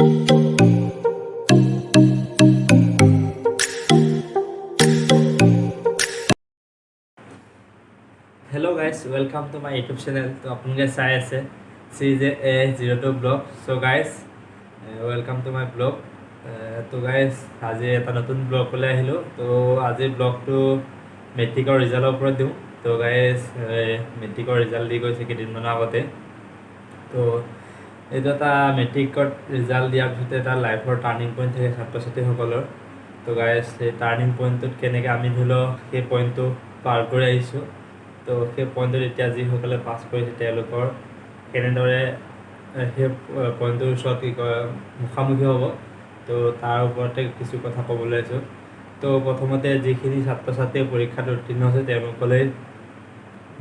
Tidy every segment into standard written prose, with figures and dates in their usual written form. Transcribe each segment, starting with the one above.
Hello guys, welcome to my YouTube channel. तो अपन के चाই আছে CJ02 blog. So guys, welcome to my blog. তো guys, আজি এটা নতুন ব্লগ লৈ আহিলোঁ. তো আজি ব্লগটো মেট্ৰিকৰ ৰিজাল্টৰ ওপৰত দিওঁ. তো guys, মেট্ৰিকৰ ৰিজাল্ট দি গৈছে কেইদিনমানৰ আগতে. তো এইটো এটা মেট্ৰিকত ৰিজাল্ট দিয়াৰ পিছতে এটা লাইফৰ টাৰ্ণিং পইণ্ট থাকে ছাত্ৰ ছাত্ৰীসকলৰ. তো গাইজ সেই টাৰ্ণিং পইণ্টটোত কেনেকৈ আমি ধৰি লওক সেই পইণ্টটো পাৰ কৰি আহিছোঁ. তো সেই পইণ্টত এতিয়া যিসকলে পাছ কৰিছে তেওঁলোকৰ কেনেদৰে সেই পইণ্টটোৰ ওচৰত কি কয় মুখামুখি হ'ব. তো তাৰ ওপৰতে কিছু কথা ক'বলৈ আহিছোঁ. তো প্ৰথমতে যিখিনি ছাত্ৰ ছাত্ৰীয়ে পৰীক্ষাত উত্তীৰ্ণ হৈছে তেওঁলোকলৈ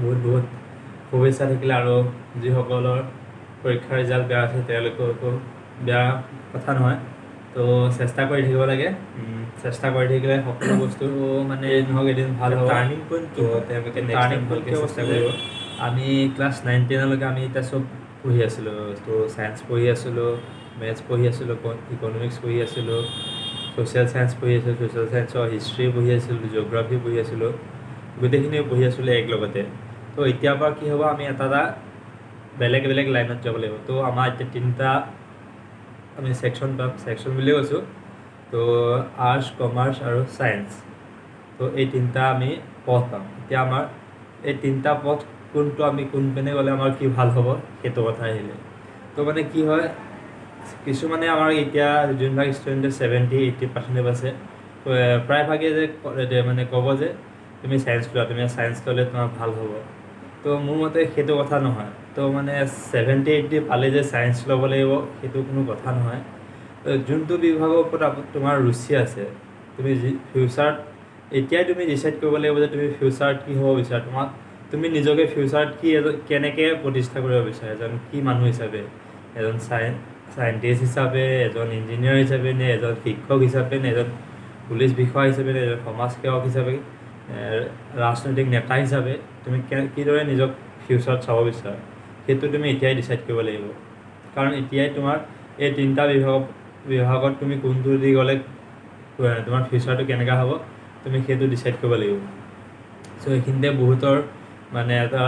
বহুত শুভেচ্ছা থাকিলে, আৰু যিসকলৰ পৰীক্ষাৰ ৰিজাল্ট বেয়া হৈছে তেওঁলোককো বেয়া কথা নহয়. তো চেষ্টা কৰি থাকিব লাগে. চেষ্টা কৰি থাকিলে সকলো বস্তু মানে নহওক এদিন ভাল হ'ব. টাৰ্ণিং পইণ্ট তো তেওঁলোকে টাৰ্ণিং পইণ্টকৈ চেষ্টা কৰিব. আমি ক্লাছ 9-10লৈকে আমি এতিয়া চব পঢ়ি আছিলোঁ. তো ছায়েন্স পঢ়ি আছিলোঁ, মেথছ পঢ়ি আছিলোঁ, ইকনমিক্স পঢ়ি আছিলোঁ, ছ'চিয়েল ছায়েন্স পঢ়ি আছিলোঁ, ছ'চিয়েল ছায়েন্সৰ হিষ্ট্ৰী পঢ়ি আছিলোঁ, জিঅ'গ্ৰাফী পঢ়ি আছিলোঁ, গোটেইখিনি পঢ়ি আছিলোঁ একেলগতে. তো এতিয়াৰ পৰা কি হ'ব, আমি এটা বেলেগ বেলেগ লাইনত যাব লাগিব. তো আমাৰ এতিয়া তিনিটা আমি ছেকশ্যন পাম, ছেকশ্যন বুলিয়ে কৈছোঁ. তো আৰ্টছ, কমাৰ্চ আৰু ছায়েন্স. তো এই তিনিটা আমি পথ পাম. এতিয়া আমাৰ এই তিনিটা পথ কোনটো আমি কোনপিনে গ'লে আমাৰ কি ভাল হ'ব সেইটো কথা আহিলে. তো মানে কি হয়, কিছুমানে আমাৰ এতিয়া যোনবিলাক ষ্টুডেণ্টে 70-80% আছে, প্ৰায়ভাগে যে মানে ক'ব যে তুমি ছায়েন্স লোৱা, তুমি ছায়েন্স ল'লে তোমাৰ ভাল হ'ব. তো মোৰ মতে সেইটো কথা নহয়. তো মানে 70-80 পালে যে ছায়েন্স ল'ব লাগিব সেইটো কোনো কথা নহয়. যোনটো বিভাগৰ ওপৰত তোমাৰ ৰুচি আছে, তুমি ফিউচাৰত এতিয়াই তুমি ডিচাইড কৰিব লাগিব যে তুমি ফিউচাৰত কি হ'ব বিচাৰা. তুমি নিজকে ফিউচাৰত কেনেকৈ প্ৰতিষ্ঠা কৰিব বিচাৰা, এজন কি মানুহ হিচাপে, এজন চাইণ্টিষ্ট হিচাপে, এজন ইঞ্জিনিয়াৰ হিচাপে, নে এজন শিক্ষক হিচাপে, নে এজন পুলিচ বিষয়া হিচাপে, নে এজন সমাজসেৱক হিচাপে, ৰাজনৈতিক নেতা হিচাপে তুমি কিদৰে নিজক ফিউচাৰত চাব বিচাৰা সেইটো তুমি এতিয়াই ডিচাইড কৰিব লাগিব. কাৰণ এতিয়াই তোমাৰ এই তিনিটা বিভাগত তুমি কোনটো দি গ'লে তোমাৰ ফিউচাৰটো কেনেকুৱা হ'ব তুমি সেইটো ডিচাইড কৰিব লাগিব. চ' এইখিনিতে বহুতৰ মানে এটা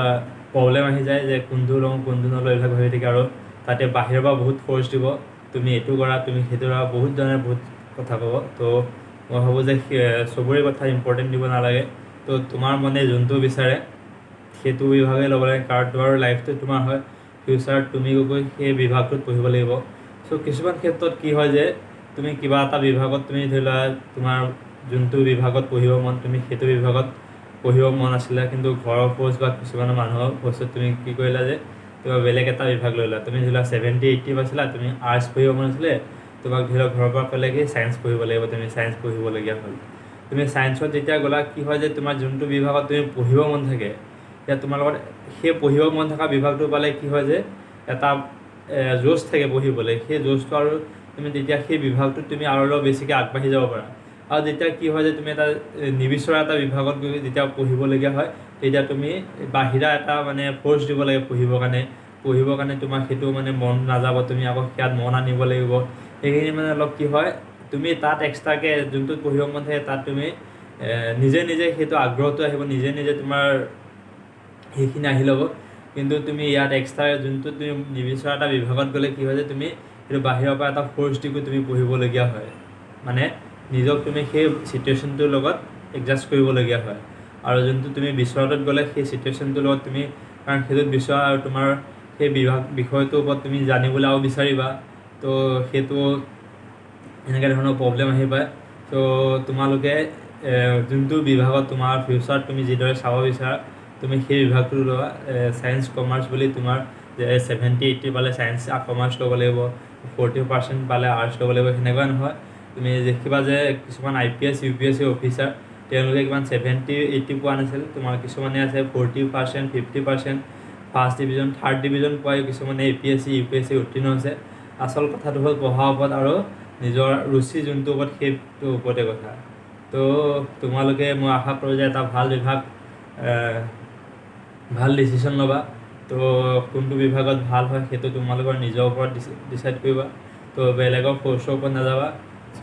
প্ৰব্লেম আহি যায় যে কোনটো লওঁ কোনটো নলওঁ এইবিলাক ভাবি থাকে, আৰু তাতে বাহিৰৰ পৰা বহুত ফ'ৰ্চ দিব, তুমি এইটো কৰা তুমি সেইটো কৰা, বহুত ধৰণে বহুত কথা ক'ব. তো মই ভাবোঁ যে চবৰে কথা ইম্পৰ্টেণ্ট দিব নালাগে. তো তোমাৰ মনে যোনটো বিচাৰে সেইটো বিভাগে ল'ব লাগে, কাৰণ তোমাৰ লাইফটো তোমাৰ হয়, ফিউচাৰত তুমি গৈ সেই বিভাগটোত পঢ়িব লাগিব. চ' কিছুমান ক্ষেত্ৰত কি হয় যে তুমি কিবা এটা বিভাগত তুমি ধৰি লোৱা তোমাৰ যোনটো বিভাগত পঢ়িব মন, তুমি সেইটো বিভাগত পঢ়িব মন আছিলে, কিন্তু ঘৰৰ ফ'ৰ্চ বা কিছুমানৰ মানুহৰ ফ'ৰ্চত তুমি কি কৰিলা যে তোমাৰ বেলেগ এটা বিভাগ লৈ লোৱা. তুমি ধৰি লোৱা 70-80 পাইছিলা, তুমি আৰ্টছ পঢ়িব মন আছিলে, তোমাক ধৰি লোৱা ঘৰৰ পৰা ক'লে কি ছায়েন্স পঢ়িব লাগিব, তুমি ছায়েন্স পঢ়িবলগীয়া হ'ল. তুমি ছায়েন্সত যেতিয়া গ'লা কি হয় যে তোমাৰ যোনটো বিভাগত তুমি পঢ়িব মন থাকে, এতিয়া তোমাৰ লগত সেই পঢ়িব মন থকা বিভাগটো পালে কি হয় যে এটা জোচ থাকে পঢ়িবলৈ. সেই জোচটো আৰু তুমি তেতিয়া সেই বিভাগটোত তুমি আৰু অলপ বেছিকৈ আগবাঢ়ি যাব পাৰা. আৰু যেতিয়া কি হয় যে তুমি এটা নিবিচৰা এটা বিভাগত গৈ যেতিয়া পঢ়িবলগীয়া হয়, তেতিয়া তুমি বাহিৰা এটা মানে ফ'ৰ্চ দিব লাগে পঢ়িবৰ কাৰণে তোমাৰ সেইটো মানে মন নাযাব, তুমি আকৌ সেয়াত মন আনিব লাগিব. সেইখিনি মানে অলপ কি হয়, তুমি তাত এক্সট্ৰাকৈ যোনটোত পঢ়িব মন থাকে তাত তুমি নিজে সেইটো আগ্ৰহটো আহিব, নিজে তোমাৰ সেইখিনি আহি ল'ব. কিন্তু তুমি ইয়াত এক্সট্ৰা যোনটো তুমি নিবিচৰা এটা বিভাগত গ'লে কি হয় যে তুমি সেইটো বাহিৰৰ পৰা এটা ফ'ৰ্চ দি তুমি পঢ়িবলগীয়া হয়, মানে নিজক তুমি সেই চিটুৱেশ্যনটোৰ লগত এডজাষ্ট কৰিবলগীয়া হয়. আৰু যোনটো তুমি বিচৰাটোত গ'লে সেই চিটুৱেশ্যনটোৰ লগত তুমি, কাৰণ সেইটোত বিচৰা আৰু তোমাৰ সেই বিষয়টোৰ ওপৰত তুমি জানিবলৈ আৰু বিচাৰিবা, তো সেইটো এনেকৈ ধৰণৰ প্ৰব্লেম আহি পায়. ত' তোমালোকে যোনটো বিভাগত তোমাৰ ফিউচাৰত তুমি যিদৰে চাব বিচাৰা তুমি সেই বিভাগটো লোৱা. ছায়েন্স কমাৰ্চ বুলি তোমাৰ 70-80 পালে ছায়েন্স কমাৰ্চ ল'ব লাগিব, 40% পালে আৰ্টছ ল'ব লাগিব, সেনেকুৱা নহয়. তুমি দেখিবা যে কিছুমান IPS UPSC অফিচাৰ তেওঁলোকে কিমান 70-80 পোৱা নাছিল, তোমাৰ কিছুমানে আছে 40%, 50%, ফাৰ্ষ্ট ডিভিজন, থাৰ্ড ডিভিজন পোৱাই কিছুমানে APSC UPSC উত্তীৰ্ণ হৈছে. আচল কথাটো হ'ল পঢ়াৰ ওপৰত আৰু নিজৰ ৰুচি যোনটো ওপৰত সেইটোৰ ওপৰতে কথা. তো তোমালোকে মই আশা কৰোঁ যে এটা ভাল ডিচিশ্যন ল'বা. তো কোনটো বিভাগত ভাল হয় সেইটো তোমালোকৰ নিজৰ ওপৰত ডিচাইড কৰিবা. তো বেলেগৰ ফ'ৰ্চৰ ওপৰত নাযাবা। চ'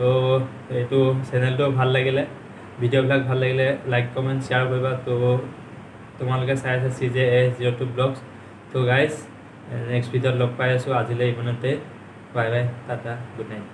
এইটো চেনেলটো ভাল লাগিলে, ভিডিঅ'বিলাক ভাল লাগিলে লাইক কমেণ্ট শ্বেয়াৰ কৰিবা। তো তোমালোকে চাই আছে CJ02 ব্লগছ। তো গাইজ নেক্সট ভিডিঅ'ত লগ পাই আছোঁ। আজিলৈ ইমানতে, bye bye, Tata, good night.